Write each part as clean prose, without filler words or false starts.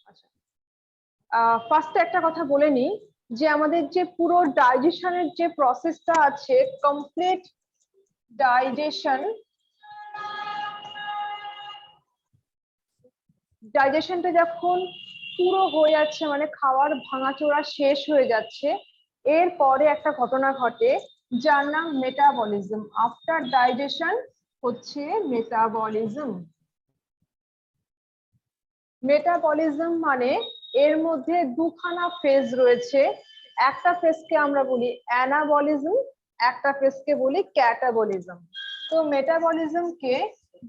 আচ্ছা, ফার্স্টে একটা কথা বলে নিই যে আমাদের যে পুরো ডাইজেশনের যে প্রসেসটা আছে, কমপ্লিট ডাইজেশনটা যখন পুরো হয়ে যাচ্ছে, মানে খাওয়ার ভাঙাচোরা শেষ হয়ে যাচ্ছে, এরপরে একটা ঘটনা ঘটে যার নাম মেটাবলিজম। আফটার ডাইজেশন হচ্ছে মেটাবলিজম। মেটাবলিজম মানে এর মধ্যে দুখানা ফেজ রয়েছে। একটা ফেজকে আমরা বলি অ্যানাবলিজম, একটা ফেজকে বলি ক্যাটাবলিজম। তো মেটাবলিজমকে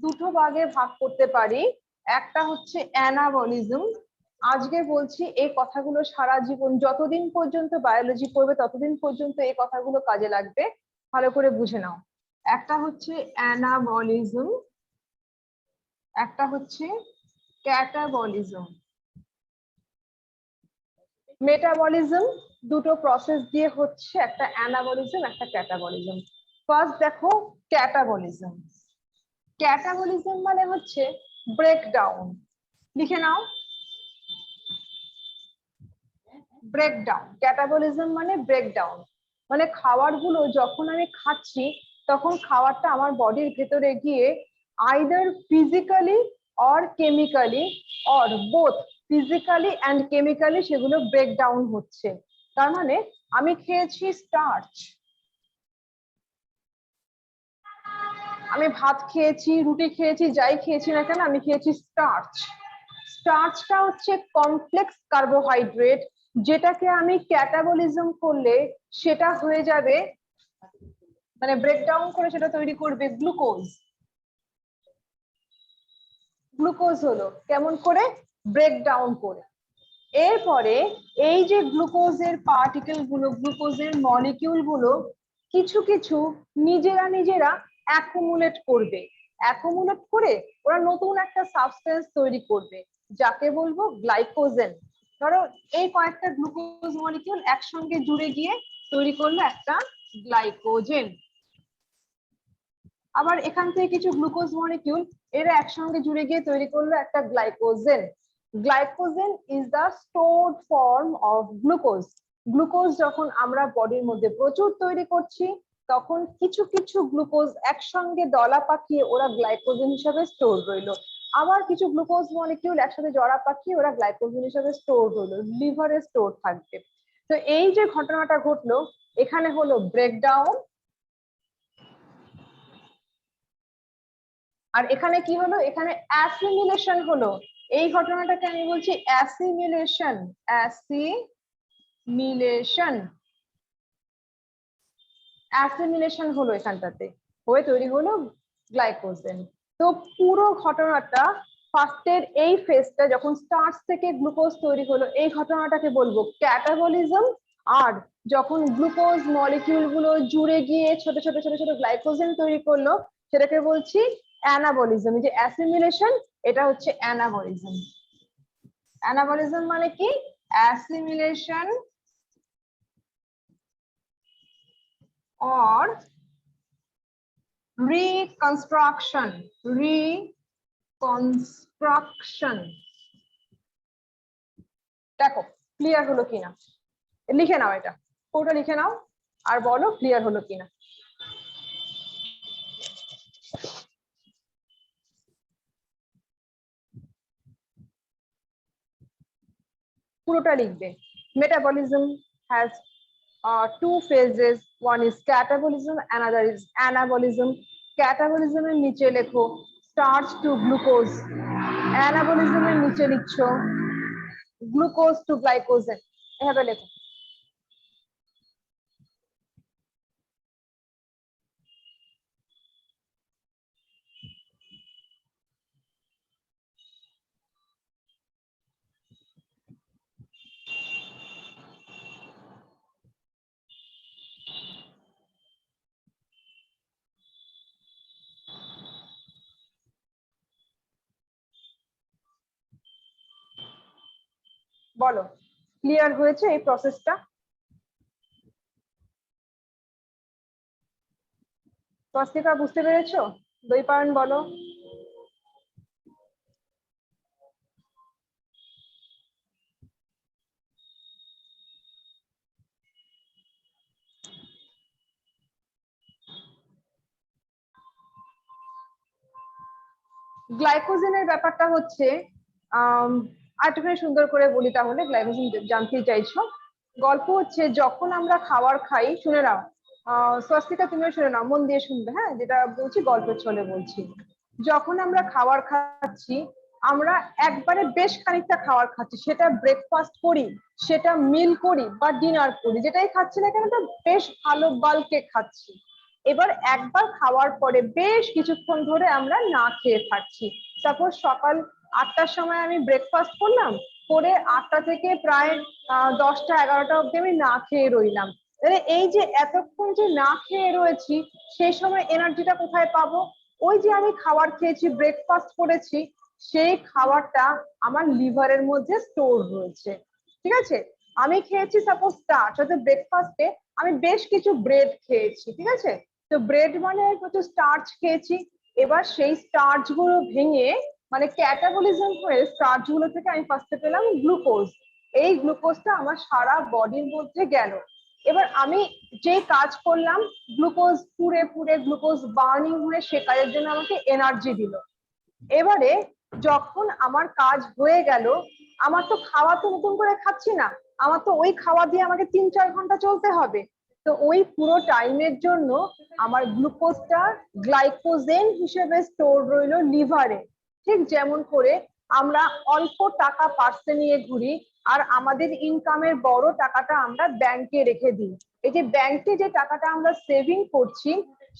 দুটো ভাগে ভাগ করতে পারি। একটা হচ্ছে অ্যানাবলিজম। আজকে বলছি এই কথাগুলো সারা জীবন যতদিন পর্যন্ত বায়োলজি পড়বে ততদিন পর্যন্ত এই কথাগুলো কাজে লাগবে, ভালো করে বুঝে নাও। একটা হচ্ছে অ্যানাবলিজম, একটা হচ্ছে ক্যাটাবলিজম। মেটাবলিজম দুটো প্রসেস দিয়ে হচ্ছে, একটা অ্যানাবলিজম একটা ক্যাটাবলিজম। ফার্স্ট দেখো ক্যাটাবলিজম। ক্যাটাবলিজম মানে হচ্ছে ব্রেকডাউন। লিখে নাও, ব্রেকডাউন। ক্যাটাবলিজম মানে ব্রেকডাউন, মানে খাবারগুলো যখন আমি খাচ্ছি তখন খাবারটা আমার বডির ভেতরে গিয়ে either physically or chemically or both, physically and chemically সেগুলো ব্রেকডাউন হচ্ছে। তার মানে আমি খেয়েছি স্টার্চ, আমি ভাত খেয়েছি, রুটি খেয়েছি, যাই খেয়েছি না কেন আমি খেয়েছি স্টার্চ। স্টার্চটা হচ্ছে কমপ্লেক্স কার্বোহাইড্রেট, যেটাকে আমি ক্যাটাবলিজম করলে সেটা হয়ে যাবে, মানে ব্রেকডাউন করে সেটা তৈরি করবে গ্লুকোজ। গ্লুকোজ হলো কেমন করে? ব্রেকডাউন করে। এরপরে এই যে গ্লুকোজের পার্টিকেল গুলো, গ্লুকোজের মলিকিউল গুলো কিছু কিছু নিজেরা অ্যাকুমুলেট করবে। অ্যাকুমুলেট করে ওরা নতুন একটা সাবস্টেন্স তৈরি করবে, যাকে বলবো গ্লাইকোজেন। ধরো এই কয়েকটা গ্লুকোজ মলিকিউল একসঙ্গে জুড়ে গিয়ে তৈরি করলো একটা গ্লাইকোজেন। আবার এখান থেকে কিছু গ্লুকোজ মলিকিউল এরা একসঙ্গে জুড়ে গিয়ে তৈরি করলো একটা glycogen. Glycogen is the stored form of glucose. Glucose যখন আমরা বডির মধ্যে প্রচুর তৈরি করছি তখন কিছু কিছু গ্লুকোজ একসঙ্গে দলা পাকিয়ে ওরা গ্লাইকোজেন হিসেবে স্টোর রইলো। আবার কিছু গ্লুকোজ মলিকিউল একসাথে জড়া পাকিয়ে ওরা গ্লাইকোজেন হিসেবে স্টোর হলো, লিভারে স্টোর থাকবে। তো এই যে ঘটনাটা ঘটলো এখানে হলো ব্রেকডাউন, আর এখানে কি হলো? এখানে অ্যাসিমিলেশন হলো। এই ঘটনাটাকে আমি বলছি অ্যাসিমিলেশন। অ্যাসিমিলেশন, অ্যাসিমিলেশন হলো এখানটাতে, হয়ে তৈরি হলো গ্লাইকোজেন। তো পুরো ঘটনাটা ফার্স্টের এই ফেজটা যখন স্টার্চ থেকে গ্লুকোজ তৈরি হলো এই ঘটনাটাকে বলবো ক্যাটাবলিজম। আর যখন গ্লুকোজ মলিকিউল গুলো জুড়ে গিয়ে ছোট ছোট ছোট ছোট গ্লাইকোজেন তৈরি করলো সেটাকে বলছি অ্যানাবলিজম। যে অ্যাসিমিলেশন এটা হচ্ছে অ্যানাবলিজম। অ্যানাবলিজম মানে কি? Assimilation or reconstruction, reconstruction। দেখো ক্লিয়ার হলো কিনা, লিখে নাও, এটা পুরোটা লিখে নাও আর বলো ক্লিয়ার হলো কিনা। পুরোটা লিখবে। Metabolism has two phases, one is catabolism, another is anabolism। Catabolism এর নিচে লেখো স্টার্চ টু গ্লুকোজ, অ্যানাবলিজম এর নিচে লিখছো গ্লুকোজ টু গ্লাইকোজেন, এভাবে লেখো। বলো ক্লিয়ার হয়েছে এই প্রসেসটা? স্বস্তিকা বুঝতে পেরেছো? দৈপায়ন বলো। গ্লাইকোজেনের ব্যাপারটা হচ্ছে আরেকটুখানি সুন্দর করে বলি, তাহলে গ্লাইকোজেন জানতে চাইছো। গল্প হচ্ছে যখন আমরা খাবার খাই, শুনে নাও স্বস্তিকা, তুমিও শুনে নাও, মন দিয়ে শুনবে, হ্যাঁ, যেটা বলছি গল্পের ছলে বলছি। যখন আমরা খাবার খাচ্ছি, আমরা একবারে বেশ খানিকটা খাবার খাচ্ছি, সেটা ব্রেকফাস্ট করি, সেটা মিল করি বা ডিনার করি, যেটাই খাচ্ছি না কেন বেশ ভালো বাল্কে খাচ্ছি। এবার একবার খাওয়ার পরে বেশ কিছুক্ষণ ধরে আমরা না খেয়ে থাকছি। সাপোজ সকাল 8টার সময় আমি ব্রেকফাস্ট করলাম, করে 8টা থেকে প্রায় 10টা 11টা অব্দি আমি না খেয়ে রইলাম। তাহলে এই যে এতক্ষণ যে না খেয়ে রয়েছি, সেই সময় এনার্জিটা কোথায় পাবো? ওই যে আমি খাবার খেয়েছি, ব্রেকফাস্ট করেছি, সেই খাবারটা আমার লিভারের মধ্যে স্টোর রয়েছে। ঠিক আছে, আমি খেয়েছি সাপোজ স্টার্চ, হয়তো ব্রেকফাস্টে আমি বেশ কিছু ব্রেড খেয়েছি, ঠিক আছে, তো ব্রেড মানে প্রচুর স্টার্চ খেয়েছি। এবার সেই স্টার্চ গুলো ভেঙে মানে ক্যাটাবলিজম হয়ে স্টার্চ গুলো থেকে আমি ফার্স্টে পেলাম গ্লুকোজ। এই গ্লুকোজটা আমার সারা বডির মধ্যে গেল। এবার আমি যে কাজ করলাম, গ্লুকোজ পুড়ে পুড়ে গ্লুকোজ বার্নিং হয়ে সে কাজের জন্য আমাকে এনার্জি দিল। এবারে যখন আমার কাজ হয়ে গেল, আমার তো খাওয়া তো নতুন করে খাচ্ছি না, আমার তো ওই খাওয়া দিয়ে আমাকে 3-4 ঘন্টা চলতে হবে। তো ওই পুরো টাইমের জন্য আমার গ্লুকোজটা গ্লাইকোজেন হিসেবে স্টোর রইলো লিভারে। ঠিক যেমন করে আমরা অল্প টাকা পার্সে নিয়ে ঘুরি, আর আমাদের ইনকামের বড় টাকাটা আমরা ব্যাংকে রেখে দিই। এই যে ব্যাংকে যে টাকাটা আমরা সেভিং করছি,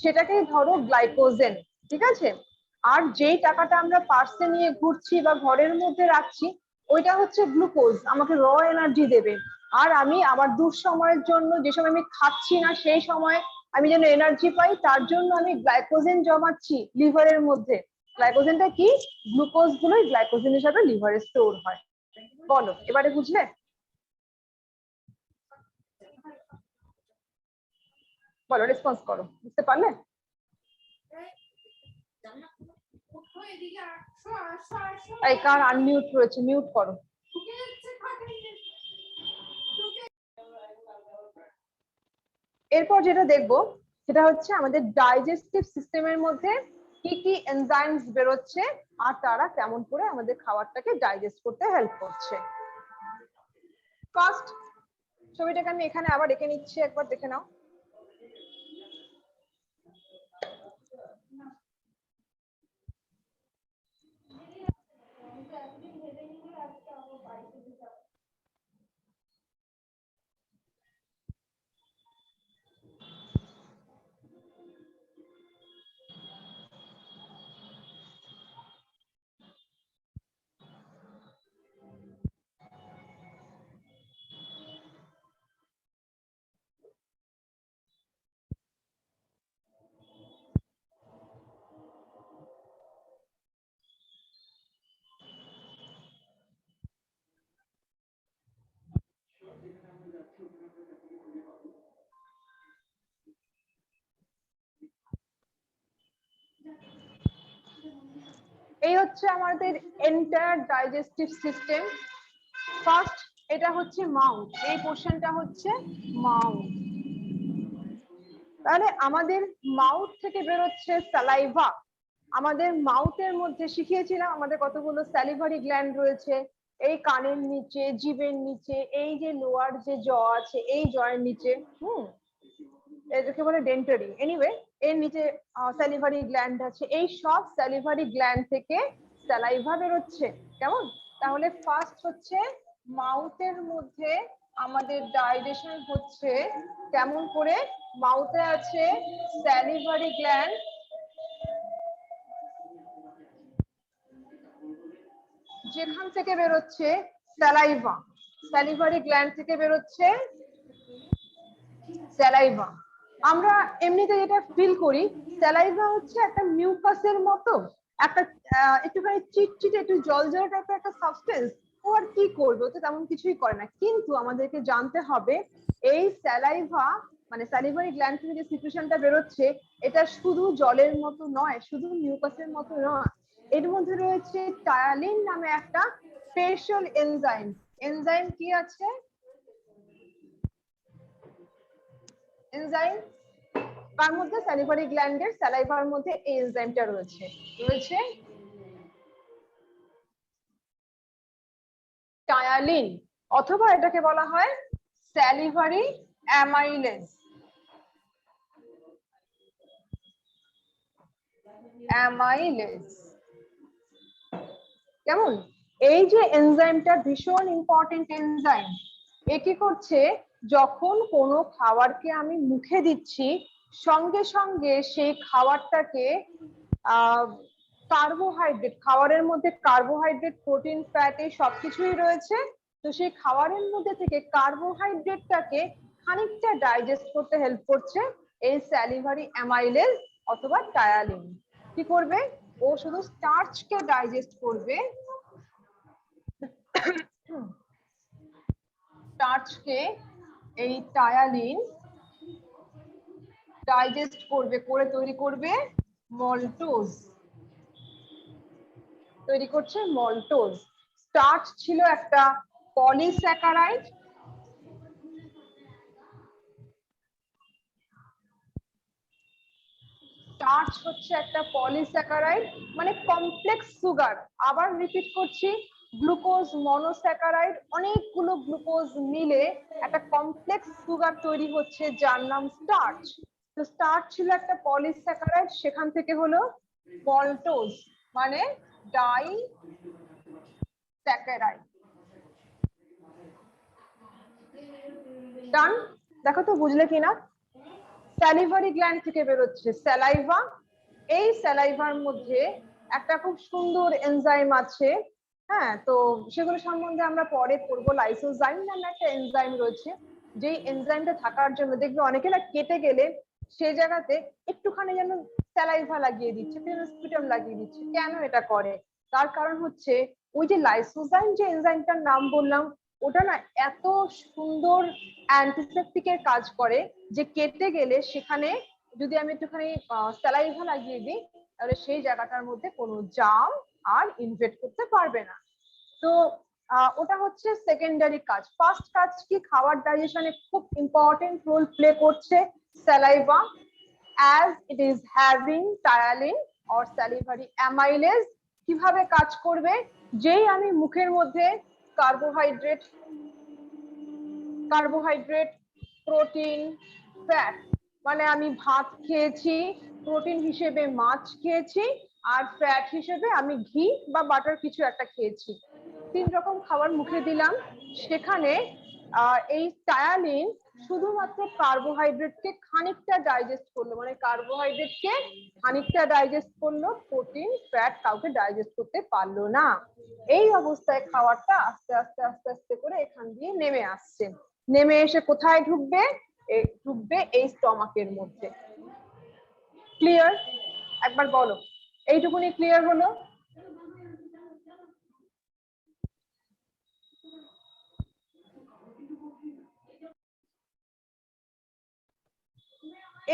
সেটাকেই ধরো গ্লাইকোজেন, ঠিক আছে। আর যেই টাকাটা আমরা পার্সে নিয়ে ঘুরছি বা ঘরের মধ্যে রাখছি, ওইটা হচ্ছে গ্লুকোজ, আমাকে র এনার্জি দেবে। আর আমি আমার দুঃসময়ের জন্য, যে সময় আমি খাচ্ছি না সেই সময় আমি যেন এনার্জি পাই, তার জন্য আমি গ্লাইকোজেন জমাচ্ছি লিভারের মধ্যে। গ্লাইকোজেনটা কি? গ্লুকোজ গুলোই গ্লাইকোজেন হিসাবে লিভারে স্টোর হয়। বলো এবারে বুঝলে? বলো, রেসপন্স করো, বুঝতে পারলে? এই কার আনমিউট রয়েছে, মিউট করো। এরপর যেটা দেখবো সেটা হচ্ছে আমাদের ডাইজেস্টিভ সিস্টেমের মধ্যে কি কি এনজাইমস বেরোচ্ছে, আর তারা কেমন করে আমাদের খাবারটাকে ডাইজেস্ট করতে হেল্প করছে। ফার্স্ট ছবিটাকে আমি এখানে আবার এঁকে নিচ্ছি, একবার দেখে নাও। এই হচ্ছে আমাদের এন্টায়ার ডাইজেস্টিভ সিস্টেম। ফার্স্ট এটা হচ্ছে মাউথ, এই পোর্শনটা হচ্ছে মাউথ। তাহলে আমাদের মাউথ থেকে বেরোচ্ছে স্যালাইভা। আমাদের মাউথের মধ্যে শিখিয়েছিলাম আমাদের কতগুলো স্যালিভারি গ্ল্যান্ড রয়েছে, এই কানের নিচে, জিভের নিচে, এই যে লোয়ার যে জ আছে এই জয়ের নিচে, এটাকে বলে ডেন্টারি, এনিওয়ে এর নিচে স্যালিভারি গ্ল্যান্ড আছে। এই সব স্যালিভারি গ্ল্যান্ড থেকে স্যালাইভা বেরোচ্ছে, কেমন? তাহলে ফার্স্ট হচ্ছে মাউথের মধ্যে আমাদের ডাইজেশন হচ্ছে কেমন করে? মাউথে আছে স্যালিভারি গ্ল্যান্ড, যেখান থেকে বেরোচ্ছে স্যালাইভা, স্যালিভারি গ্ল্যান্ড থেকে বেরোচ্ছে স্যালাইভা। আমরা এমনিতে যেটা ফিল করি, স্যালাইভা হচ্ছে একটা মিউকাসের মতো, একটা একটুখানি চিটচিটে একটু জল জল টাইপের একটা সাবস্টেন্স। ও আর কি করবে, ও তো তেমন কিছুই করে না। কিন্তু আমাদেরকে জানতে হবে এই স্যালাইভা মানে স্যালিভারি গ্ল্যান্ড থেকে যে সিক্রেশনটা বেরোচ্ছে, এটা শুধু জলের মতো নয়, শুধু মিউকাসের মতো নয়, এর মধ্যে রয়েছে টায়ালিন নামে একটা স্পেশাল এনজাইম। এনজাইম কি আছে? এনজাইম তার মধ্যে স্যালিভারি গ্ল্যান্ডের স্যালাইভার মধ্যে এই এনজাইমটা রয়েছে। টায়ালিন, অথবা এটাকে বলা হয় স্যালিভারি অ্যামাইলেজ। অ্যামাইলেজ কেমন? এই যে এনজাইমটা ভীষণ ইম্পর্টেন্ট এনজাইম। এ কি করছে, যখন কোনো খাবারকে আমি মুখে দিচ্ছি সঙ্গে সঙ্গে সেই খাবারটাকে কার্বোহাইড্রেট, খাবারের মধ্যে কার্বোহাইড্রেট, প্রোটিন, ফ্যাট এই সবকিছুই রয়েছে। তো সেই খাবারের মধ্যে থেকে কার্বোহাইড্রেটটাকে খানিকটা ডাইজেস্ট করতে হেল্প করছে এই স্যালিভারি অ্যামাইলেজ অথবা টায়ালিন। কি করবে, ও শুধু স্টার্চকে ডাইজেস্ট করবে, স্টার্চকে এই টায়ালিন ডাইজেস্ট করবে, করে তৈরি করবে মল্টোজ। তৈরি করছে মল্টোজ। স্টার্চ ছিল একটা পলিস্যাকারাইড, স্টার্চ হচ্ছে একটা পলিস্যাকারাইড মানে কমপ্লেক্স সুগার। আবার রিপিট করছি, গ্লুকোজ মনোস্যাকারাইড, অনেকগুলো গ্লুকোজ মিলে একটা কমপ্লেক্স সুগার তৈরি হচ্ছে যার নাম স্টার্চ। তো স্টার্চ ছিল একটা পলিস্যাকারাইড, সেখান থেকে হলো মল্টোজ মানে ডাই স্যাকারাইড। ডান? দেখো তো বুঝলে কিনা। স্যালিভারি গ্ল্যান্ড থেকে বেরোচ্ছে স্যালাইভা। এই স্যালাইভার মধ্যে একটা খুব সুন্দর এনজাইম আছে, হ্যাঁ, তো সেগুলো সম্বন্ধে আমরা পরে পড়বো। লাইসোজাইম নামে একটা এনজাইম রয়েছে, যেই এনজাইমটা থাকার জন্য দেখবে অনেকে না কেটে গেলে সেই জায়গাতে একটুখানি যেন স্যালাইভা লাগিয়ে দিচ্ছে, স্পিটাম লাগিয়ে দিচ্ছে। কেন এটা করে? তার কারণ হচ্ছে ওই যে লাইসোজাইম যে এনজাইমটার নাম বললাম, ওটা না এত সুন্দর অ্যান্টিসেপটিকের কাজ করে যে কেটে গেলে সেখানে যদি আমি একটুখানি স্যালাইভা লাগিয়ে দিই তাহলে সেই জায়গাটার মধ্যে কোনো জাম আর ইনভেট করতে পারবে না। তো ওটা হচ্ছে সেকেন্ডারি কাজ। ফার্স্ট কাজ কি, খাবার ডাইজেশনে খুব ইম্পর্টেন্ট রোল প্লে করছে saliva, as it is having ptyalin or salivary amylase। কিভাবে কাজ করবে, যেই আমি মুখের মধ্যে কার্বোহাইড্রেট, প্রোটিন, ফ্যাট, মানে আমি ভাত খেয়েছি, প্রোটিন হিসেবে মাছ খেয়েছি, আর ফ্যাট হিসেবে আমি ঘি বা বাটার কিছু একটা খেয়েছি, 3 রকম খাবার মুখে দিলাম। সেখানে এই টায়ালিন শুধুমাত্র কার্বোহাইড্রেটকে খানিকটা ডাইজেস্ট করলো, মানে কার্বোহাইড্রেটকে খানিকটা ডাইজেস্ট করলো, প্রোটিন, ফ্যাট কাউকে ডাইজেস্ট করতে পারলো না। এই অবস্থায় খাবারটা আস্তে আস্তে আস্তে আস্তে করে এখান দিয়ে নেমে আসছে। নেমে এসে কোথায় ঢুকবে, ঢুকবে এই স্টমাকের মধ্যে। ক্লিয়ার? একবার বলো, এইটুকুনি ক্লিয়ার হলো?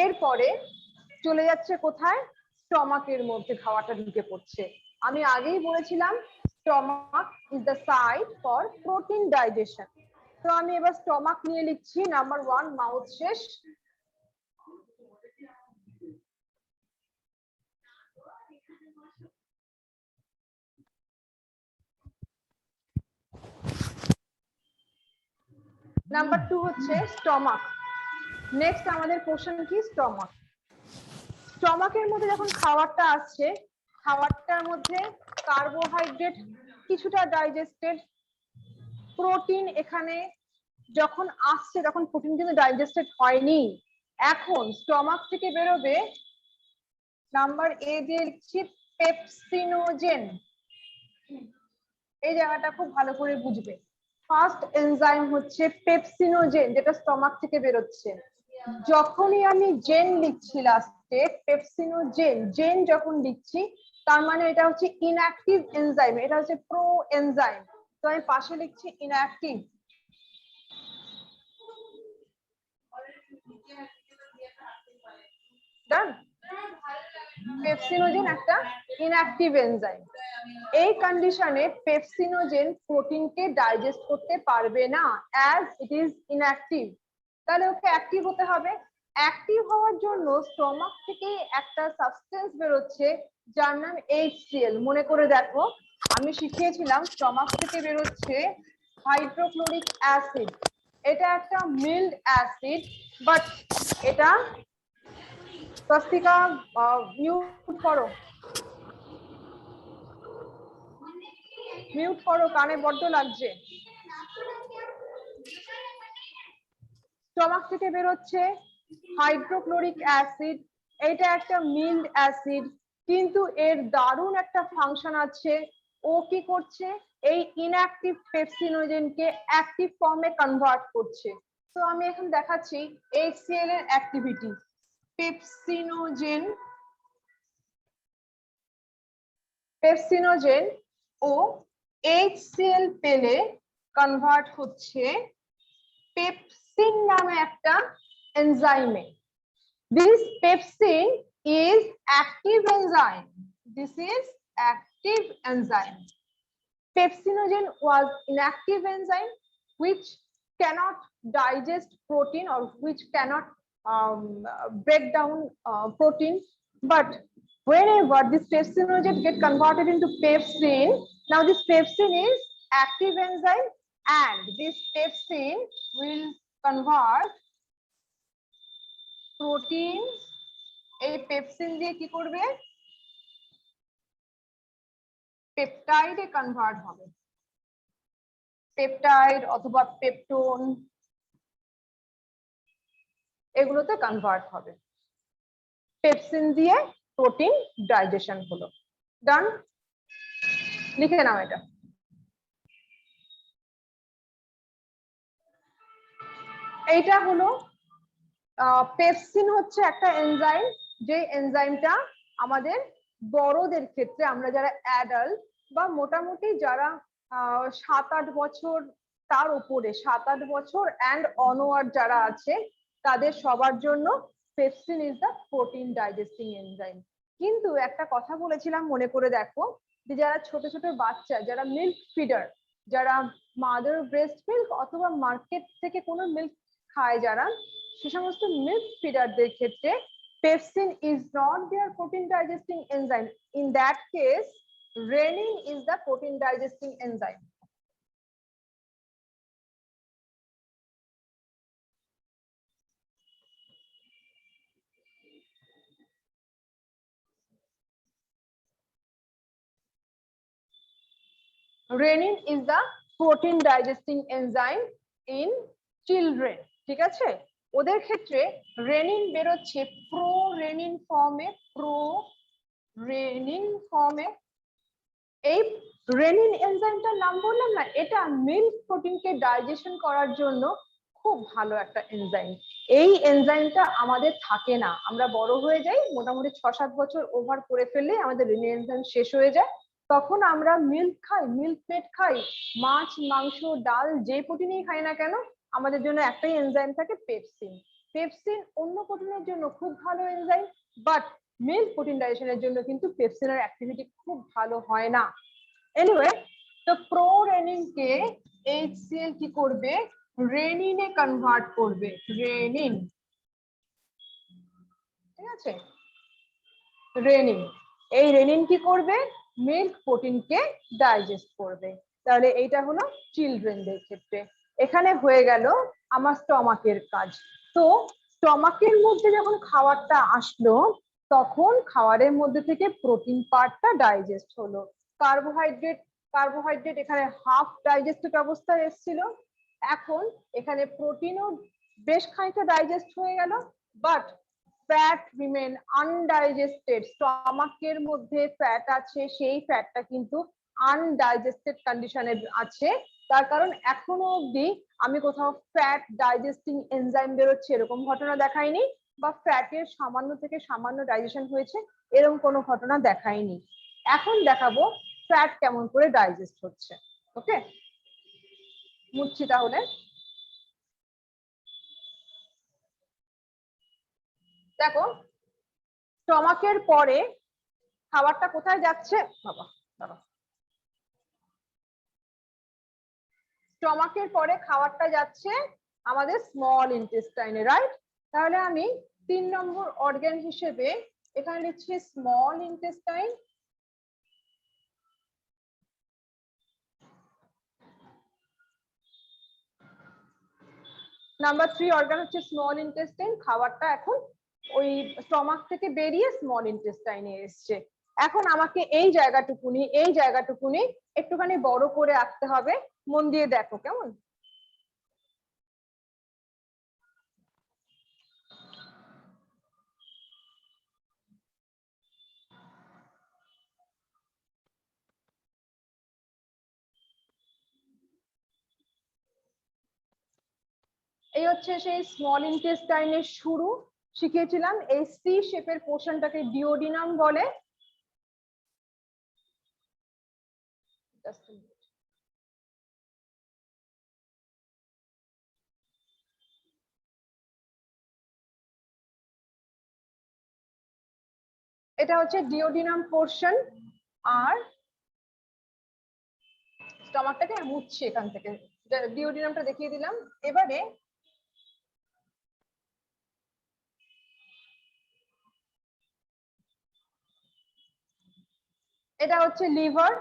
এরপরে চলে যাচ্ছে কোথায়, স্টমাকের মধ্যে খাওয়াটা ঢুকে পড়ছে। আমি আগেই বলেছিলাম stomach is the site for protein digestion. তো আমি এবার স্টমাক নিয়ে লিখছি, নাম্বার 1 মাউথ শেষ। নাম্বার 2 হচ্ছে স্টমাক। নেক্সট আমাদের কোশ্চেন কি, স্টমাক। স্টমাকের মধ্যে যখন খাবারটা আসছে, খাবারটার মধ্যে কার্বোহাইড্রেট কিছুটা ডাইজেস্টেড, প্রোটিন এখানে যখন আসছে তখন প্রোটিন কিন্তু ডাইজেস্টেড হয়নি। এখন স্টমাক থেকে বেরোবে, নাম্বার এ দিয়ে লিখছি পেপসিনোজেন। এই জায়গাটা খুব ভালো করে বুঝবে। ফার্স্ট এনজাইম হচ্ছে পেপসিনোজেন, যেটা স্টমাক থেকে বেরোচ্ছে। যখনই আমি জেন লিখছি লাস্টে, পেপসিনোজেন, জেন যখন লিখছি তার মানে এটা হচ্ছে ইনঅ্যাক্টিভ এনজাইম, এটা হচ্ছে প্রো এনজাইম। তো আমি পাশে লিখছি ইনঅ্যাক্টিভ। ডান? পেপসিনোজেন একটা ইনঅ্যাক্টিভ এনজাইম। এই কন্ডিশনে পেপসিনোজেন প্রোটিনকে ডাইজেস্ট করতে পারবে না, অ্যাজ ইট ইজ ইনঅ্যাক্টিভ। তাহলে ওকে অ্যাক্টিভ হতে হবে। অ্যাক্টিভ হওয়ার জন্য স্টমাক থেকে একটা সাবস্টেন্স বেরোচ্ছে যার নাম HCl। মনে করে দেখো, আমি শিখিয়েছিলাম স্টমাক থেকে বেরোচ্ছে হাইড্রোক্লোরিক অ্যাসিড, এটা একটা মিল্ড অ্যাসিড, বাট এটা স্বস্তিকা মিউট করো, মিউট করো, কানে বড্ড লাগছে। স্টমাক থেকে বেরোচ্ছে হাইড্রোক্লোরিক অ্যাসিড, এটা একটা মিল্ড অ্যাসিড, কিন্তু এর দারুণ একটা ফাংশন আছে। ও কি করছে, এই ইনঅ্যাক্টিভ পেপসিনোজেনকে অ্যাক্টিভ ফর্মে কনভার্ট করছে। তো আমি এখন দেখাচ্ছি HCl এর অ্যাক্টিভিটি। পেপসিনোজেন ও HCl পেলে কনভার্ট হচ্ছে পেপসিন নামে একটা এনজাইমে। This pepsin is active enzyme. This is active enzyme. Pepsinogen was inactive enzyme which cannot digest protein or which cannot break down protein. But whenever this pepsinogen get converted into pepsin, now this pepsin is active enzyme and this pepsin will convert protein. এই pepsin দিয়ে কি করবে, পেপটাইডে convert হবে, peptide অথবা peptone এগুলোতে convert হবে। Pepsin দিয়ে protein digestion হলো, ডান। লিখে নাও এটা। এইটা হলো পেপসিন হচ্ছে একটা এনজাইম, যে এনজাইমটা আমাদের বড়দের ক্ষেত্রে, আমরা যারা অ্যাডাল্ট বা মোটামুটি যারা 7-8 বছর, তার উপরে 7-8 বছর অ্যান্ড অনওয়ার্ড যারা আছে, তাদের সবার জন্য pepsin is the protein digesting enzyme. কিন্তু একটা কথা বলেছিলাম, মনে করে দেখো, যে যারা ছোট ছোট বাচ্চা, যারা মিল্ক ফিডার, যারা মাদার ব্রেস্ট মিল্ক অথবা মার্কেট থেকে কোনো মিল্ক খায়, যারা সে সমস্ত মিল্ক ফিডারদের ক্ষেত্রে pepsin is not their protein digesting enzyme. In that case, renin is the protein digesting enzyme. Renin is the protein digesting enzyme in children. ঠিক আছে, ওদের ক্ষেত্রে রেনিন বেরোচ্ছে প্রো রেনিন ফর্মে। এই রেনিন এনজাইমটার নাম বললাম না, এটা মিল্ক প্রোটিনকে ডাইজেশন করার জন্য খুব ভালো একটা এনজাইম। এই এনজাইমটা আমাদের থাকে না, আমরা বড় হয়ে যাই, মোটামুটি 6-7 বছর ওভার করে ফেললে আমাদের রেনিন এনজাইম শেষ হয়ে যায়। তখন আমরা মিল্ক খাই, মিল্ক মেড খাই, মাছ মাংস ডাল যে প্রোটিনই খাই না কেন, আমাদের জন্য একটাই এনজাইম থাকে, পেপসিন। পেপসিন অন্য প্রোটিনের জন্য খুব ভালো এনজাইম, বাট মিল্ক প্রোটিন ডাইজেশনের জন্য কিন্তু পেপসিনের অ্যাক্টিভিটি খুব ভালো হয় না। এনিওয়ে, তো প্রো রেনিন কে HCl কি করবে, রেনিনে কনভার্ট করবে, রেনিন। ঠিক আছে, রেনিন, এই রেনিন কি করবে, মিল্ক প্রোটিনকে ডাইজেস্ট করবে। তাহলে এইটা হলো চিলড্রেনদের ক্ষেত্রে। এখানে হয়ে গেল আমার স্টমাকের কাজ। তো স্টমাকের মধ্যে যখন খাবারটা আসলো, তখন খাবারের মধ্যে থেকে প্রোটিন পার্টটা ডাইজেস্ট হলো। কার্বোহাইড্রেট এখানে হাফ ডাইজেস্টেড অবস্থায় এসেছিল, এখন এখানে প্রোটিনও বেশ খানিকটা ডাইজেস্ট হয়ে গেল, বাট ফ্যাট রিমেন আনডাইজেস্টেড। স্টমাকের মধ্যে ফ্যাট আছে, সেই ফ্যাটটা কিন্তু আনডাইজেস্টেড কন্ডিশনে আছে। তার কারণ এখনো অবধি আমি কোথাও ফ্যাট ডাইজেস্টিং এনজাইম বেরোচ্ছে এরকম ঘটনা দেখাইনি, বা ফ্যাটের সামান্য থেকে সামান্য ডাইজেশন হয়েছে এরকম কোনো ঘটনা দেখাইনি। এখন দেখাবো ফ্যাট কেমন করে ডাইজেস্ট হচ্ছে। ওকে, মুছছি তাহলে। দেখো, স্টমাকের পরে খাবারটা কোথায় যাচ্ছে, বাবা বাবা, স্টমাকের পরে খাবারটা যাচ্ছে আমাদের স্মল ইন্টেস্টাইনে, রাইট? তাহলে আমি 3 নম্বর অর্গান হিসেবে এখানে লিখছি স্মল ইন্টেস্টাইন। নাম্বার 3 অর্গান হচ্ছে স্মল ইন্টেস্টাইন। খাবারটা এখন ওই স্টমাক থেকে বেরিয়ে স্মল ইন্টেস্টাইনে এসছে। এখন আমাকে এই জায়গাটুকুনি একটুখানি বড় করে আঁকতে হবে, মন দিয়ে দেখো কেমন। এই হচ্ছে সেই স্মল ইন্টেস্টাইনের শুরু। শিখিয়েছিলাম এই সি শেপের পোর্শনটাকে ডিওডিনাম বলে। এটা হচ্ছে ডিওডিনাম পোর্শন। আর স্টমাকটাকে মুছছি এখান থেকে, ডিওডিনামটা দেখিয়ে দিলাম। এবারে এটা হচ্ছে লিভার,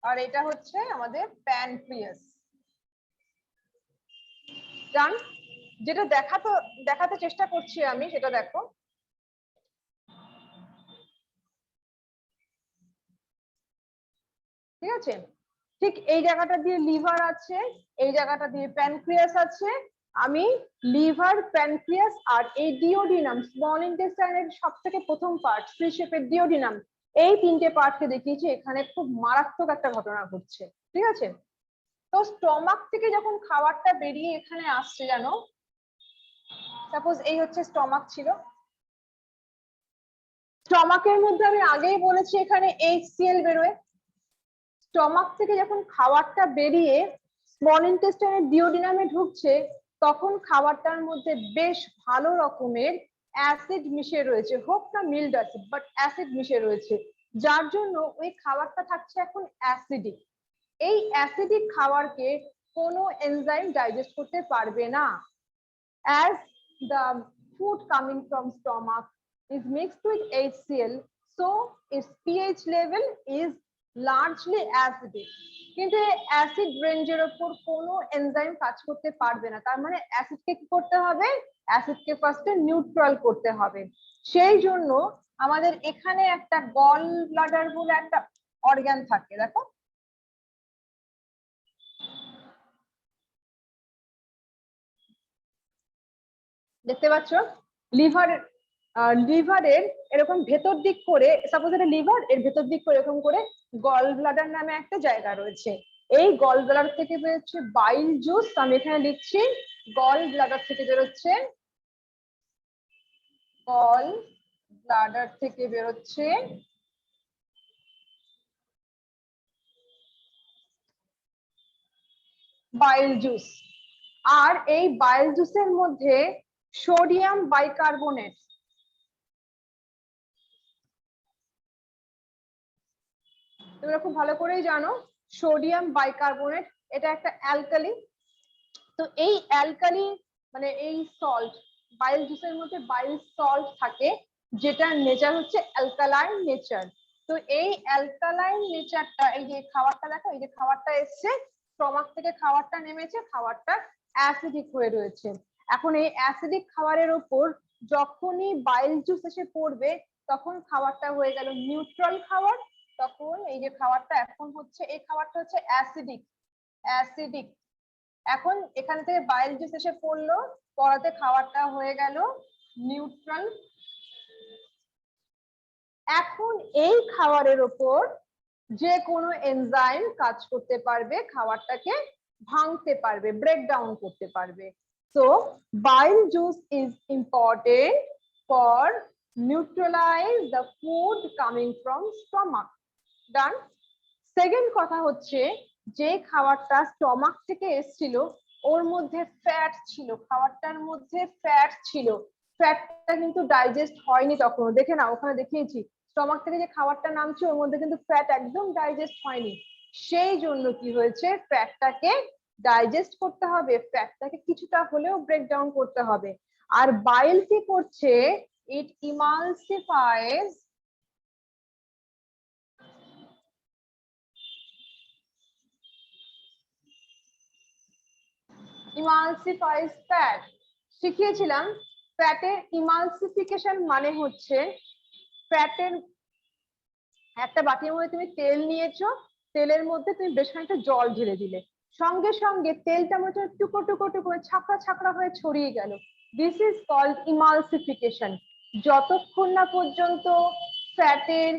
আর এটা হচ্ছে আমাদের প্যানক্রিয়াস। ডান। যেটা দেখাতে চেষ্টা করছি আমি সেটা দেখো। ঠিক আছে, ঠিক এই জায়গাটা দিয়ে লিভার আছে, এই জায়গাটা দিয়ে প্যানক্রিয়াস আছে। আমি লিভার, প্যানক্রিয়াস আর এই ডিওডিনাম, স্মল ইন্টেস্টাইনের সব থেকে প্রথম পার্ট সি শেপের ডিওডিনাম, এই তিনটে পার্টকে দেখিয়েছি। এখানে খুব মারাত্মক একটা ঘটনা ঘটছে। ঠিক আছে, তো স্টমাক থেকে যখন খাবারটা বেরিয়ে এখানে আসছে, জানো, সাপোজ এই হচ্ছে স্টমাক ছিল, স্টমাকের মধ্যে আমি আগেই বলেছি এখানে HCl বেরোয়। স্টমাক থেকে যখন খাবারটা বেরিয়ে স্মল ইন্টেস্টাইনের ডিওডিনামে ঢুকছে, তখন খাবারটার মধ্যে বেশ ভালো রকমের অ্যাসিড মিশে রয়েছে, হোক না মিল্ড অ্যাসিড, বাট অ্যাসিড মিশে রয়েছে, যার জন্য ওই খাবারটা থাকছে এখন অ্যাসিডিক। এই অ্যাসিডিক খাবারকে কোনো এনজাইম ডাইজেস্ট করতে পারবে না। As the food coming from stomach is mixed with HCl, so its pH level is largely acidic. কিন্তু অ্যাসিড রেঞ্জের উপর কোনো এনজাইম কাজ করতে পারবে না। তার মানে অ্যাসিডকে কি করতে হবে? অ্যাসিডকে ফার্স্টে নিউট্রাল করতে হবে। সেই জন্য আমাদের এখানে একটা গল ব্লাডার বলে একটা অর্গান থাকে, দেখো দেখতে পাচ্ছ, লিভার, লিভারের এরকম ভেতর দিক করে, সাপোজ এটা লিভার, এর ভেতর দিক করে এরকম করে গল ব্লাডার নামে একটা জায়গা রয়েছে। এই গল ব্লাডার থেকে বেরোচ্ছে বাইল জুস। আমি এখানে লিখছি গল ব্লাডার থেকে বেরোচ্ছে, গল ব্লাডার থেকে বেরোচ্ছে বাইল জুস। আর এই বাইল জুসের মধ্যে সোডিয়াম বাইকার্বনেট, তোমরা খুব ভালো করেই জানো সোডিয়াম বাইকার্বনেট এটা একটা অ্যালকালি। তো এই অ্যালকালি মানে এই সল্ট, বাইল জুসের মধ্যে বাইল সল্ট থাকে, যেটার নেচার হচ্ছে অ্যালকালাইন নেচার। তো এই অ্যালকালাইন নেচারটা, এই যে খাবারটা দেখো, এই যে খাবারটা এসছে স্টমাক থেকে, খাবারটা নেমেছে, খাবারটা অ্যাসিডিক হয়ে রয়েছে। এখন এই অ্যাসিডিক খাবারের উপর যখনই বাইল জুস এসে পড়বে, তখন খাবারটা হয়ে গেল নিউট্রাল খাবার। তখন এই যে খাবারটা এখন হচ্ছে, এই খাবারটা হচ্ছে অ্যাসিডিক, অ্যাসিডিক। এখন এখান থেকে বাইল জুস এসে পড়লো, পড়াতে খাবারটা হয়ে গেল নিউট্রাল। এখন এই খাবারের ওপর যে কোনো এনজাইম কাজ করতে পারবে, খাবারটাকে ভাঙতে পারবে, ব্রেক ডাউন করতে পারবে। So bile juice is important for neutralise the food coming from stomach. Done. Second কথা হচ্ছে, যে খাবারটা স্টমাক থেকে এসেছিল ওর মধ্যে ফ্যাট ছিল, খাবারটার মধ্যে ফ্যাট ছিল, ফ্যাটটা কিন্তু ডাইজেস্ট হয়নি তখনও। দেখে না, ওখানে দেখিয়েছি স্টমাক থেকে যে খাবারটা নামছে ওর মধ্যে কিন্তু ফ্যাট একদম ডাইজেস্ট হয়নি। সেই জন্য কি হয়েছে, ফ্যাটটাকে ডাইজেস্ট করতে হবে, ফ্যাটটাকে কিছুটা হলেও ব্রেক ডাউন করতে হবে। আর বাইল কি করছে, ইট ইমালসিফাইজ ইমালসিফাইজ ফ্যাট। শিখিয়েছিলাম ফ্যাটের ইমালসিফিকেশন মানে হচ্ছে ফ্যাটের একটা বাটির মধ্যে তুমি তেল নিয়েছো, তেলের মধ্যে তুমি বেশ খানিকটা জল ঢেলে দিলে, সঙ্গে সঙ্গে তেলটা মধ্যে টুকরো টুকরো টুকরো ছাকড়া ছাকড়া হয়ে ছড়িয়ে গেল। This is called emulsification. যতক্ষণ না পর্যন্ত ফ্যাটের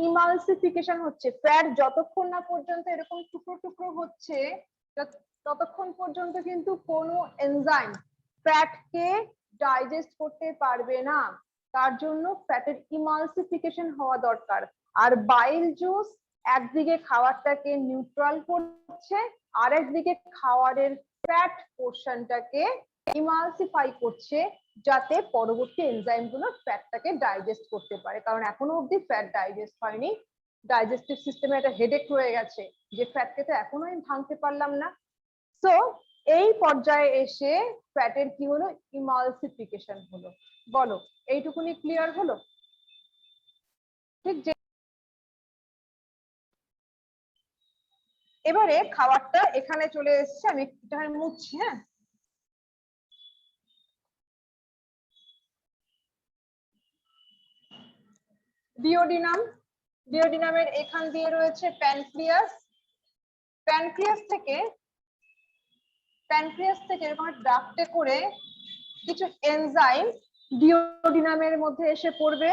ইমালসিফিকেশন হচ্ছে, ফ্যাট যতক্ষণ না পর্যন্ত এরকম টুকরো টুকরো হচ্ছে, ততক্ষণ পর্যন্ত কিন্তু কোনো এনজাইম ফ্যাটকে ডাইজেস্ট করতে পারবে না। তার জন্য ফ্যাটের ইমালসিফিকেশন হওয়া দরকার। আর বাইল জুস একদিকে খাবারটাকে নিউট্রাল করছে, আর একদিকে খাবারের ফ্যাট পোর্শনটাকে ইমালসিফাই করছে, যাতে পরবর্তী এনজাইম গুলো ফ্যাটটাকে ডাইজেস্ট করতে পারে। কারণ এখনো অবধি ফ্যাট ডাইজেস্ট হয়নি, ডাইজেস্টিভ সিস্টেমে একটা হেডেক রয়ে গেছে যে ফ্যাটকে তো এখনো আমি ভাঙতে পারলাম না। সো এই পর্যায়ে এসে ফ্যাটের কি হলো, ইমালসিফিকেশন হলো। বলো এইটুকুনি ক্লিয়ার হলো? ঠিক। এবারে খাবারটা এখানে চলে এসছে, আমি একটুখানি মুছছি। হ্যাঁ, ডিওডিনাম, ডিওডিনামের এখান দিয়ে রয়েছে প্যানক্রিয়াস, প্যানক্রিয়াস থেকে এরকম ডাক্টে করে কিছু এনজাইম ডিওডিনামের মধ্যে এসে পড়বে।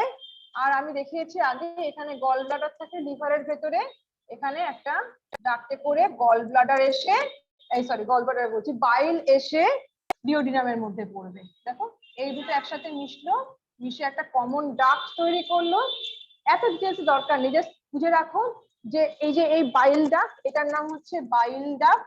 আর আমি দেখিয়েছি আগে, এখানে গল ব্লাডার থাকে লিভারের ভেতরে, এখানে একটা ডাক্টে করে গল ব্লাডার এসে, এই সরি গল ব্লাডার বলছি, বাইল এসে ডিওডিনামের মধ্যে পড়বে। দেখো এই দুটো একসাথে মিশলো, মিশে একটা কমন ডাক্ট তৈরি করলো। এত ডিটেলস দরকার নেই, জাস্ট বুঝে রাখো যে এই বাইল ডাক্ট, এটার নাম হচ্ছে বাইল ডাক্ট।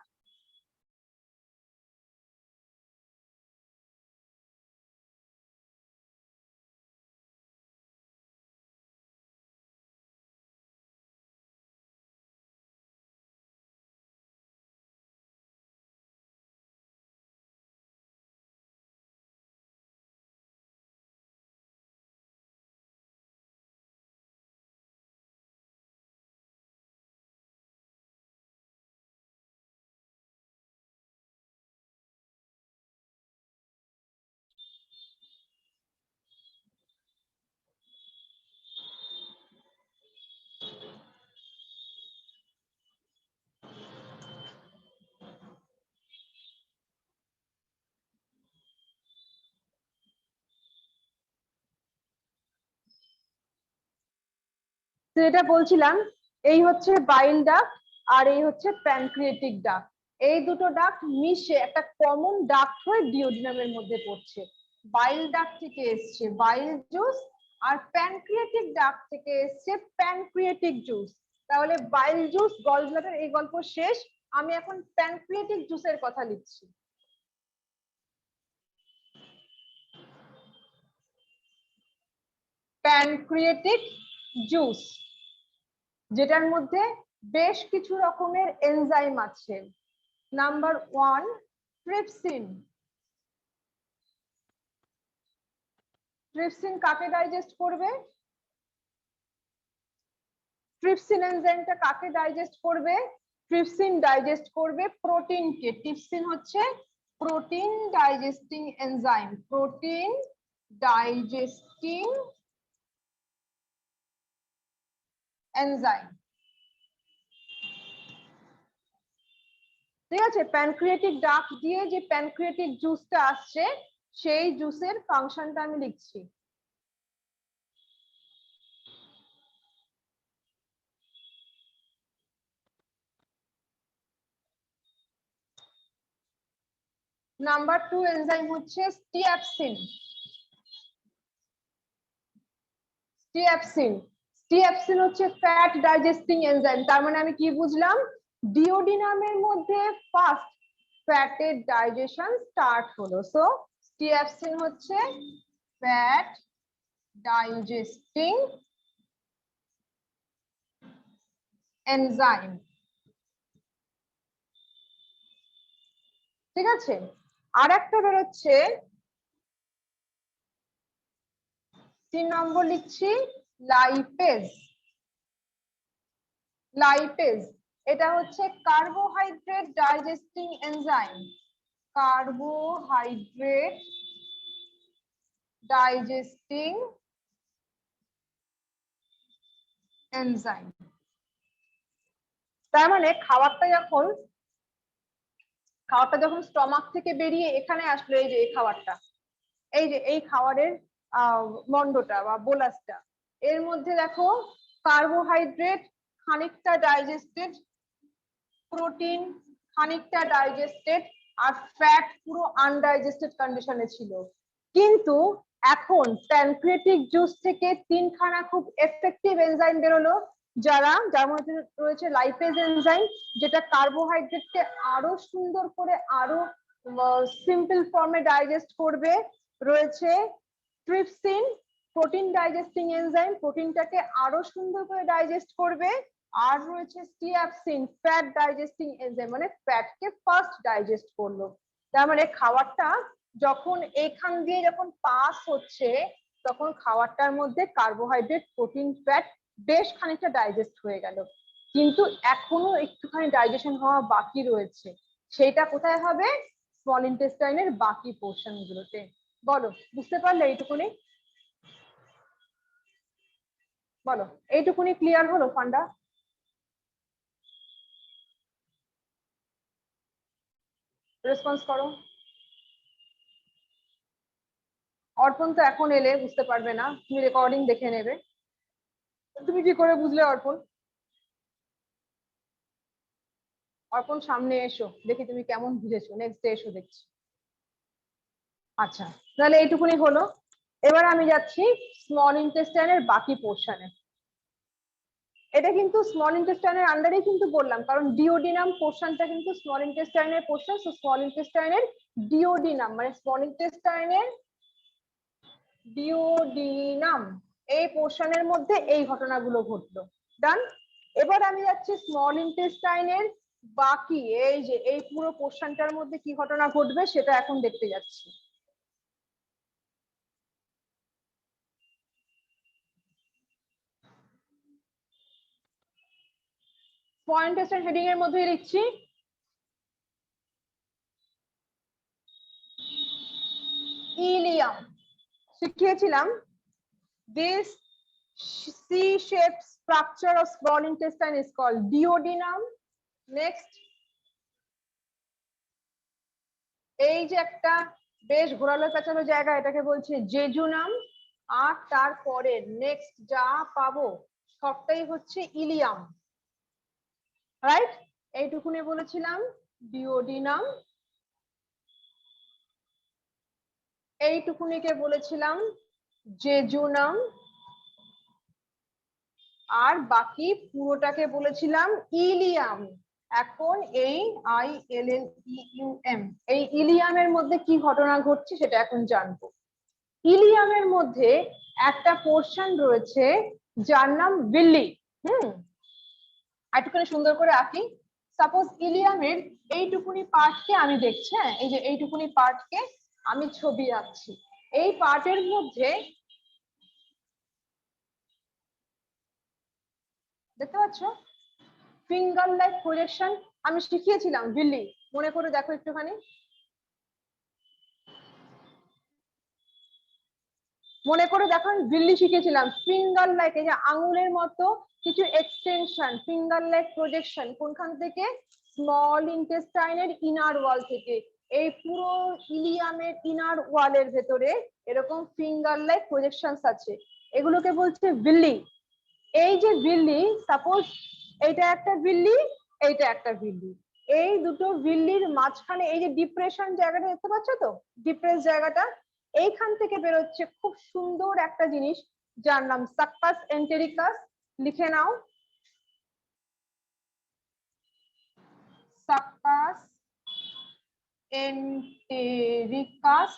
যেটা বলছিলাম, এই হচ্ছে বাইল ডাক্ট আর এই হচ্ছে প্যানক্রিয়েটিক ডাক্ট। এই দুটো ডাক্ট মিশে একটা কমন ডাক্ট হয়ে ডিওডিনামের মধ্যে পড়ছে। বাইল ডাক্ট থেকে এসছে বাইল জুস, আর প্যানক্রিয়েটিক ডাক্ট থেকে এসছে প্যানক্রিয়েটিক জুস। তাহলে বাইল জুস গল ব্লাডার এই গল্প শেষ, আমি এখন প্যানক্রিয়েটিক জুসের কথা লিখছি। প্যানক্রিয়েটিক জুস, যেটার মধ্যে বেশ কিছু রকমের এনজাইম আছে। Number 1 trypsin. ট্রিপসিন কাকে ডাইজেস্ট করবে? ট্রিপসিন এনজাইমটা কাকে ডাইজেস্ট করবে? ট্রিপসিন ডাইজেস্ট করবে প্রোটিনকে। ট্রিপসিন হচ্ছে protein digesting enzyme, protein digesting enzyme. ঠিক আছে, প্যানক্রিয়েটিক ডাক্ট দিয়ে যে প্যানক্রিয়েটিক জুসটা আসছে, সেই জুসের ফাংশনটা আমি লিখছি। নাম্বার 2 এনজাইম হচ্ছে স্টিয়াপসিন। স্টিয়াপসিন, স্টিয়াপসিন হচ্ছে ফ্যাট ডাইজেস্টিং এনজাইম। তার মানে আমি কি বুঝলাম? ডিওডিনামের মধ্যে ফার্স্ট ফ্যাটের ডাইজেশন স্টার্ট হলো। সো স্টিয়াপসিন হচ্ছে ফ্যাট ডাইজেস্টিং এনজাইম। ঠিক আছে, আর একটা বেরোচ্ছে 3 নম্বর লিখছি লাইপেজ। লাইপেজ এটা হচ্ছে carbohydrate digesting enzyme. Carbohydrate digesting enzyme. তার মানে খাবারটা যখন স্টমাক থেকে বেরিয়ে এখানে আসলো, এই যে এই খাবারটা, এই যে এই খাবারের মন্ডটা বা বোলাসটা, এর মধ্যে দেখো কার্বোহাইড্রেট খানিকটা ডাইজেস্টেড, প্রোটিন খানিকটা ডাইজেস্টেড, আর ফ্যাট পুরো আনডাইজেস্টেড কন্ডিশনে ছিল। কিন্তু এখন প্যানক্রিয়াটিক জুস থেকে তিনখানা খুব এফেক্টিভ এনজাইম বেরোলো, যার মধ্যে রয়েছে লাইপেজ এনজাইম, যেটা কার্বোহাইড্রেটকে আরো সুন্দর করে আরো সিম্পল ফর্মে ডাইজেস্ট করবে। রয়েছে ট্রিপসিন, প্রোটিন ডাইজেস্টিং এনজাইম, প্রোটিনটাকে আরো সুন্দর করে ডাইজেস্ট করবে। আর রয়েছে স্টিয়াপসিন, ফ্যাট ডাইজেস্টিং এনজাইম, মানে ফ্যাটকে ফার্স্ট ডাইজেস্ট করলো। তার মানে খাবারটা যখন এখান দিয়ে যখন পাস হচ্ছে, তখন খাবারটার মধ্যে কার্বোহাইড্রেট, প্রোটিন, ফ্যাট বেশ খানিকটা ডাইজেস্ট হয়ে গেল। কিন্তু এখনো একটুখানি ডাইজেশন হওয়া বাকি রয়েছে। সেটা কোথায় হবে? স্মল ইন্টেস্টাইনের বাকি পোর্শন গুলোতে। বলো, বুঝতে পারলে? এইটুকুনি বলো, এইটুকুনি ক্লিয়ার হলো ফান্ডা? রেসপন্স করো। অর্পণ তো এখন এলে, বুঝতে পারবে না, তুমি রেকর্ডিং দেখে নেবে। তুমি কি করে বুঝলে অর্পণ? অর্পণ সামনে এসো, দেখি তুমি কেমন বুঝেছো, নেক্সট ডে এসো দেখছি। আচ্ছা, তাহলে এইটুকুনি হলো। এবার আমি যাচ্ছি স্মল ইন্টেস্টাইনের বাকি পোর্শনে। এটা কিন্তু স্মল ইন্টেস্টাইনের আন্ডারেই কিন্তু বললাম, কারণ ডিওডিনাম পোর্শনটা কিন্তু স্মল ইন্টেস্টাইনের পোর্শন। সো স্মল ইন্টেস্টাইনের ডিওডিনাম মানে স্মল ইন্টেস্টাইনের ডিওডিনাম এই পোর্শনের মধ্যে এই ঘটনাগুলো ঘটলো। ডান। এবার আমি যাচ্ছি স্মল ইন্টেস্টাইনের বাকি, এই যে এই পুরো পোর্শনটার মধ্যে কি ঘটনা ঘটবে সেটা এখন দেখতে যাচ্ছি। স্মল ইন্টেস্টাইন হেডিং এর মধ্যে লিখছি Ilium. শিখিয়েছিলাম this C-shaped structure of small intestine is called duodenum. Next, এই যে একটা বেশ ঘোরালো পেঁচালো জায়গা, এটাকে বলছে জেজুনাম। আর তারপরে নেক্সট যা পাবো সবটাই হচ্ছে ইলিয়াম, রাইট? এইটুকুনি বলেছিলাম ডিওডিনাম, এইটুকুনিকে বলেছিলাম জেজুনাম, আর বাকি পুরোটাকে বলেছিলাম ইলিয়াম। এখন এই ILLEUM, এই ইলিয়ামের মধ্যে কি ঘটনা ঘটছে সেটা এখন জানবো। ইলিয়ামের মধ্যে একটা পোর্শন রয়েছে যার নাম ভিল্লি। একটুখানি সুন্দর করে আঁকি। সাপোজ ইলিয়ামের এইটুকুনি পার্টকে আমি দেখছি, হ্যাঁ, এই যে এইটুকুনি পার্টকে আমি ছবি আঁকছি। এই পার্টের মধ্যে দেখতে পাচ্ছ ফিঙ্গার লাইক প্রজেকশন আমি শিখিয়েছিলাম ভিল্লি, মনে করে দেখো একটুখানি। মনে করে দেখো ভিল্লি শিখেছিলাম ফিঙ্গার লাইক, এই যে আঙুলের মতো কিছু এক্সটেনশন, ফিঙ্গার লাইক প্রজেকশন কোনখান থেকে? স্মল ইন্টেস্টাইনের ইনার ওয়াল থেকে। এই পুরো ইলিয়ামের ইনার ওয়ালের ভেতরে এরকম ফিঙ্গার লাইক প্রজেকশনস আছে, এগুলোকে বলছে ভিল্লি। এই যে ভিল্লি, সাপোজ এইটা একটা ভিল্লি, এইটা একটা ভিল্লি, এই দুটো ভিল্লির মাঝখানে এই যে ডিপ্রেশন জায়গাটা দেখতে পাচ্ছ তো, ডিপ্রেস জায়গাটা, এইখান থেকে বেরোচ্ছে খুব সুন্দর একটা জিনিস যার নাম সাক্কাস এন্টেরিকাস। লিখে নাও, সাক্কাস এন্টেরিকাস।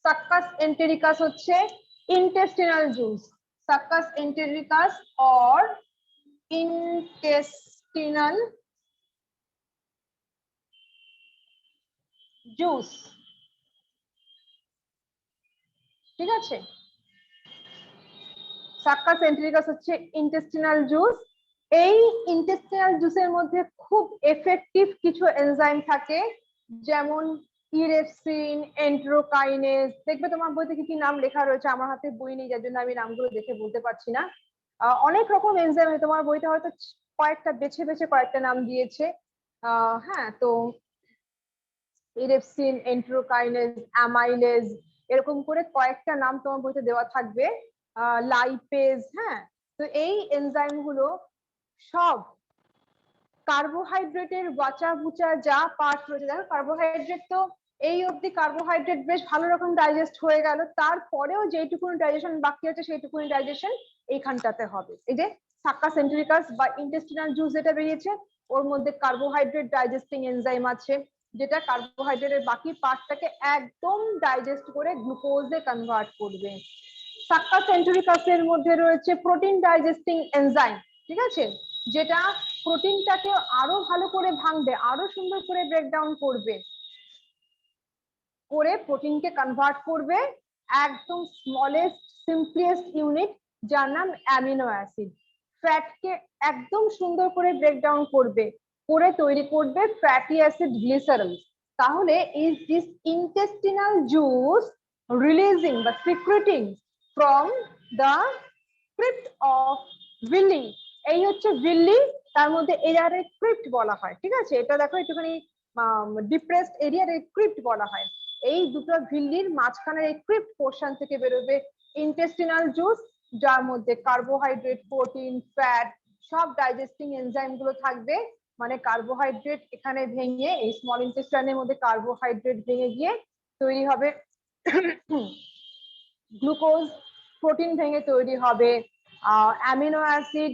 সাক্কাস এন্টেরিকাস হচ্ছে intestinal juice. Succus entericus or intestinal juice, ঠিক আছে? সাক্কাস এন্টেরিকাস হচ্ছে ইন্টেস্টিনাল জুস, এই ইন্টেস্টিনাল জুসের মধ্যে খুব এফেক্টিভ কিছু এনজাইম থাকে, যেমন ইরেপসিন, এন্টেরোকাইনেজ। দেখবে তোমার বইতে কি কি নাম লেখা রয়েছে, আমার হাতে বই নেই যার জন্য আমি নামগুলো দেখে বলতে পারছি না। অনেক রকম এনজাইম তোমার বইতে হয়তো কয়েকটা বেছে বেছে কয়েকটা নাম দিয়েছে। হ্যাঁ, তো ইরেপসিন, এন্টেরোকাইনেজ, অ্যামাইলেজ, এরকম করে কয়েকটা নাম তোমার বইতে দেওয়া থাকবে। লাইপেজ। হ্যাঁ, তো এই এনজাইম গুলো সব কার্বোহাইড্রেটের বাঁচা বুচা যা পার্ট রয়েছে, দেখো কার্বোহাইড্রেট তো এই অবধি কার্বোহাইড্রেট বেশ ভালো রকম ডাইজেস্ট হয়ে গেল, তারপরেও যেটুকুনি ডাইজেশন বাকি আছে সেইটুকুনি ডাইজেশন এইখানটাতে হবে। এই যে সাক্কাস এন্টেরিকাস বা ইন্টেস্টিনাল জুস যেটা বেরিয়েছে, ওর মধ্যে কার্বোহাইড্রেট ডাইজেস্টিং এনজাইম আছে, যেটা কার্বোহাইড্রেটের বাকি পার্টটাকে একদম ডাইজেস্ট করে গ্লুকোজে কনভার্ট করবে। সাক্কাস এন্টেরিকাসের মধ্যে রয়েছে প্রোটিন ডাইজেস্টিং এনজাইম, ঠিক আছে, যেটা প্রোটিনটাকে আরো ভালো করে ভাঙবে, আরো সুন্দর করে ব্রেকডাউন করবে, করে প্রোটিনকে কনভার্ট করবে একদম স্মলেস্ট সিম্পলেস্ট ইউনিট যার নাম অ্যামিনো অ্যাসিড। ফ্যাটকে একদম সুন্দর করে ব্রেকডাউন করবে, করে তৈরি করবে ফ্যাটি অ্যাসিড গ্লিসারল। তাহলে is this intestinal juice releasing বা secreting from the crypt of villi. এই হচ্ছে ভিলি, তার মধ্যে এরিয়ারে ক্রিপ্ট বলা হয়, ঠিক আছে, এটা দেখো একটুখানি ডিপ্রেসড এরিয়ারে ক্রিপ্ট বলা হয়। এই দুটো ভিল্লির মাঝখানের এই ক্রিপ্ট পোর্শন থেকে বেরোবে ইন্টেস্টিনাল জুস, যার মধ্যে কার্বোহাইড্রেট, প্রোটিন, ফ্যাট সব ডাইজেস্টিং এনজাইম গুলো থাকবে। মানে কার্বোহাইড্রেট এখানে ভেঙে এই স্মল ইন্টেস্টাইনের মধ্যে কার্বোহাইড্রেট ভেঙে গিয়ে তৈরি হবে গ্লুকোজ, প্রোটিন ভেঙে তৈরি হবে অ্যামিনো অ্যাসিড,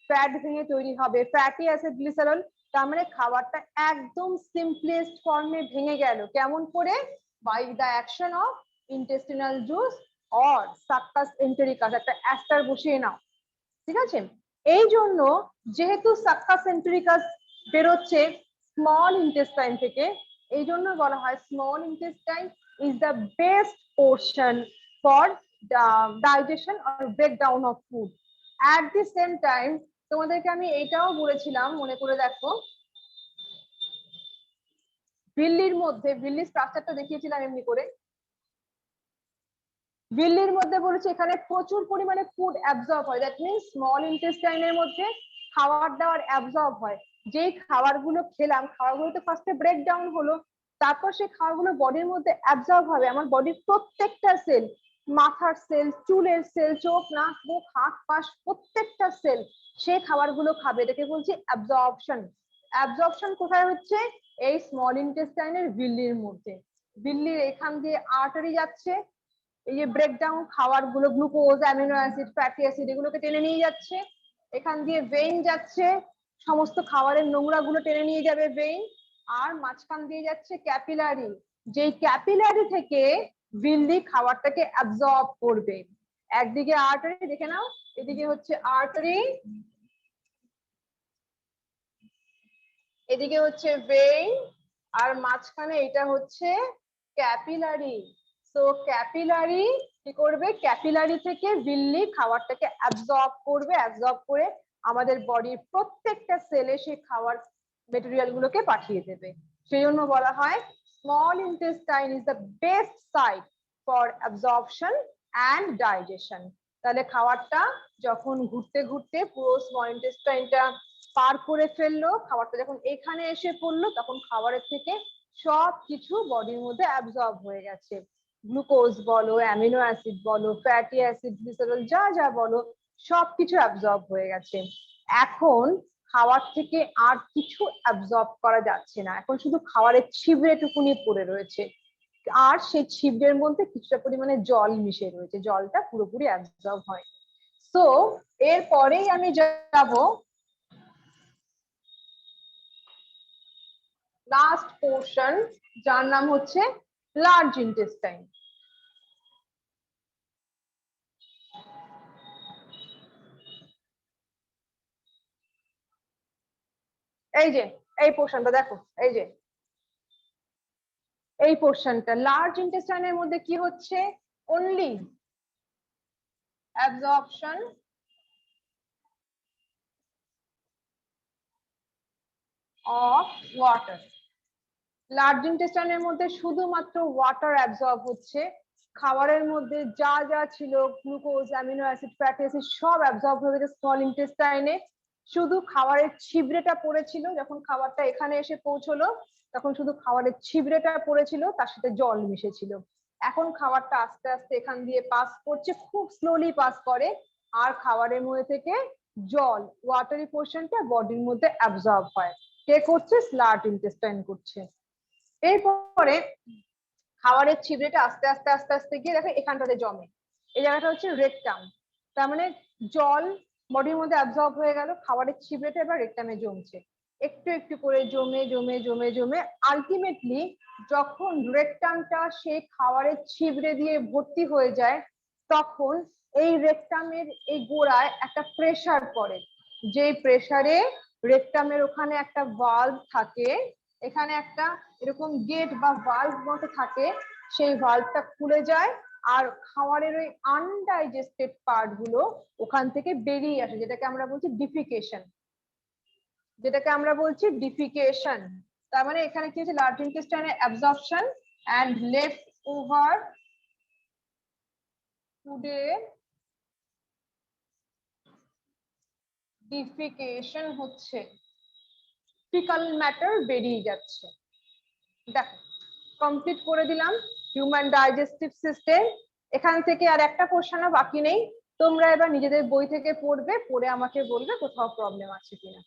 ফ্যাট ভেঙে তৈরি হবে ফ্যাটি অ্যাসিড গ্লিসারল। তার মানে খাবারটা একদম সিম্পলেস্ট ফর্মে ভেঙে গেল, কেমন করে? By the action of intestinal juice or succus entericus. একটা অ্যাস্টার বসিয়ে নাও, ঠিক আছে। এই জন্য যেহেতু সাক্কাস এন্টেরিকাস বেরোচ্ছে স্মল ইন্টেস্টাইন থেকে, এই জন্য বলা হয় small intestine is the best portion for digestion or breakdown of food. At the same time তোমাদেরকে আমি এইটাও বলেছিলাম, মনে করে দেখো, ভিল্লির মধ্যে ভিল্লির স্ট্রাকচারটা দেখিয়েছিলাম এমনি করে। ভিল্লির মধ্যে বলেছি এখানে প্রচুর পরিমাণে ফুড অ্যাবজর্ব হয়, দ্যাট মিনস স্মল ইন্টেস্টাইনের মধ্যে খাবার দাবার অ্যাবজর্ব হয়। যেই খাবারগুলো খেলাম, খাবারগুলো তো ফার্স্টে ব্রেকডাউন হলো, তারপর সেই খাবারগুলো বডির মধ্যে অ্যাবজর্ব হবে। আমার বডির প্রত্যেকটা সেল, মাথার সেল, চুলের সেল, চোখ, নাক, মুখ, হাত, পাশ, প্রত্যেকটা সেল সেই খাবারগুলো খাবে। এটাকে বলছি অ্যাবজর্পশন। অ্যাবজর্পশন কোথায় হচ্ছে? এই স্মল ইন্টেস্টাইনের ভিল্লির মধ্যে। ভিল্লির এখান দিয়ে আর্টারি যাচ্ছে, এই যে ব্রেকডাউন খাবার গুলো glucose, amino acid, fatty acid এগুলোকে টেনে নিয়ে যাচ্ছে। এখান দিয়ে ভেইন যাচ্ছে, সমস্ত খাবারের নোংরা গুলো টেনে নিয়ে যাবে ভেইন। আর মাঝখান দিয়ে যাচ্ছে ক্যাপিলারি, যেই ক্যাপিলারি থেকে ভিল্লি খাবারটাকে অ্যাবজর্ব করবে। একদিকে আর্টারি, দেখে নাও, এদিকে হচ্ছে আর্টারি, এদিকে হচ্ছে ভেইন, আর মাঝখানে এটা হচ্ছে ক্যাপিলারি। তো ক্যাপিলারি কি করবে? ক্যাপিলারি থেকে ভিল্লি খাবারটাকে অ্যাবজর্ব করবে, অ্যাবজর্ব করে আমাদের বডির প্রত্যেকটা সেলে সেই খাবার মেটেরিয়াল গুলোকে পাঠিয়ে দেবে। সেই জন্য বলা হয় small intestine is the best site for absorption and digestion. তাহলে খাবারটা যখন ঘুরতে ঘুরতে পুরো স্মল ইন্টেস্টাইনটা পার করে ফেললো, খাবারটা যখন এখানে এসে পড়লো, তখন খাবারের থেকে সব কিছু বডির মধ্যে অ্যাবজর্ব হয়ে গেছে। গ্লুকোজ বলো, অ্যামিনো অ্যাসিড বলো, ফ্যাটি অ্যাসিড, গ্লিসারল, যা যা বলো সবকিছু অ্যাবজর্ব হয়ে গেছে। এখন খাবার থেকে আর কিছু অ্যাবজর্ব করা যাচ্ছে না, এখন শুধু খাবারের ছিবড়েটুকুনি পড়ে রয়েছে, আর সেই ছিবড়ের মধ্যে কিছুটা পরিমাণে জল মিশে রয়েছে, জলটা পুরোপুরি অ্যাবজর্ব হয়। তো এরপরেই আমি যাব লাস্ট পোর্শন, যার নাম হচ্ছে লার্জ ইন্টেস্টাইন। এই যে এই পোর্শনটা দেখো, এই যে এই পোর্শনটা লার্জ ইন্টেস্টাইনের মধ্যে কি হচ্ছে? Only absorption of water. Large ইন্টেস্টাইনের মধ্যে শুধুমাত্র ওয়াটার অ্যাবজর্ব হচ্ছে, খাবারের মধ্যে যা যা ছিল glucose, amino acid, fatty acid সব অ্যাবজর্ব হয়ে গেছে স্মল ইন্টেস্টাইনে। শুধু খাবারের ছিবড়েটা পড়েছিল, যখন খাবারটা এখানে এসে পৌঁছলো তখন শুধু খাবারের ছিবড়েটা পড়েছিল, তার সাথে জল মিশেছিল। এখন খাবারটা আস্তে আস্তে এখান দিয়ে পাস করছে, খুব স্লোলি পাস করে, আর খাবারের মধ্যে থেকে জল ওয়াটারি পোর্শনটা বডির মধ্যে অ্যাবজর্ব হয়। কে করছে? স্লার্জ ইন্টেস্টাইন করছে। এরপরে খাবারের ছিবড়েটা আস্তে আস্তে আস্তে আস্তে গিয়ে দেখো এখানটাতে জমে, এই জায়গাটা হচ্ছে রেকটাম। তার মানে জল বডির মধ্যে অ্যাবজর্ব হয়ে গেল, খাবারের ছিবড়েটা এবার রেকটামে জমছে, একটু একটু করে জমে জমে জমে জমে আলটিমেটলি যখন রেকটামটা সেই খাবারের ছিবড়ে দিয়ে ভর্তি হয়ে যায়, তখন এই রেকটামের এই গোড়ায় একটা প্রেসার পড়ে, যে প্রেসারে রেকটামের ওখানে একটা ভালভ থাকে, এখানে একটা এরকম গেট বা ভালভ মতো থাকে, সেই ভালভটা খুলে যায় আর খাবারের ওই আনডাইজেস্টেড পার্ট গুলো ওখান থেকে বেরিয়ে আসে, যেটাকে আমরা বলছি ডিফিকেশন, যেটাকে আমরা বলছি ডিফিকেশন। তার মানে এখানে কি হচ্ছে? লার্জ ইন্টেস্টাইনের অ্যাবজর্পশন এন্ড লেফট ওভার ফুডে ডিফিকেশন হচ্ছে, ফিকাল ম্যাটার বেরিয়ে যাচ্ছে। দেখো কমপ্লিট করে দিলাম হিউম্যান ডাইজেস্টিভ সিস্টেম। এখান থেকে আর একটা কোশ্চেনও বাকি নেই, তোমরা এবার নিজেদের বই থেকে পড়বে, পড়ে আমাকে বলবে কোথাও প্রবলেম আছে কিনা।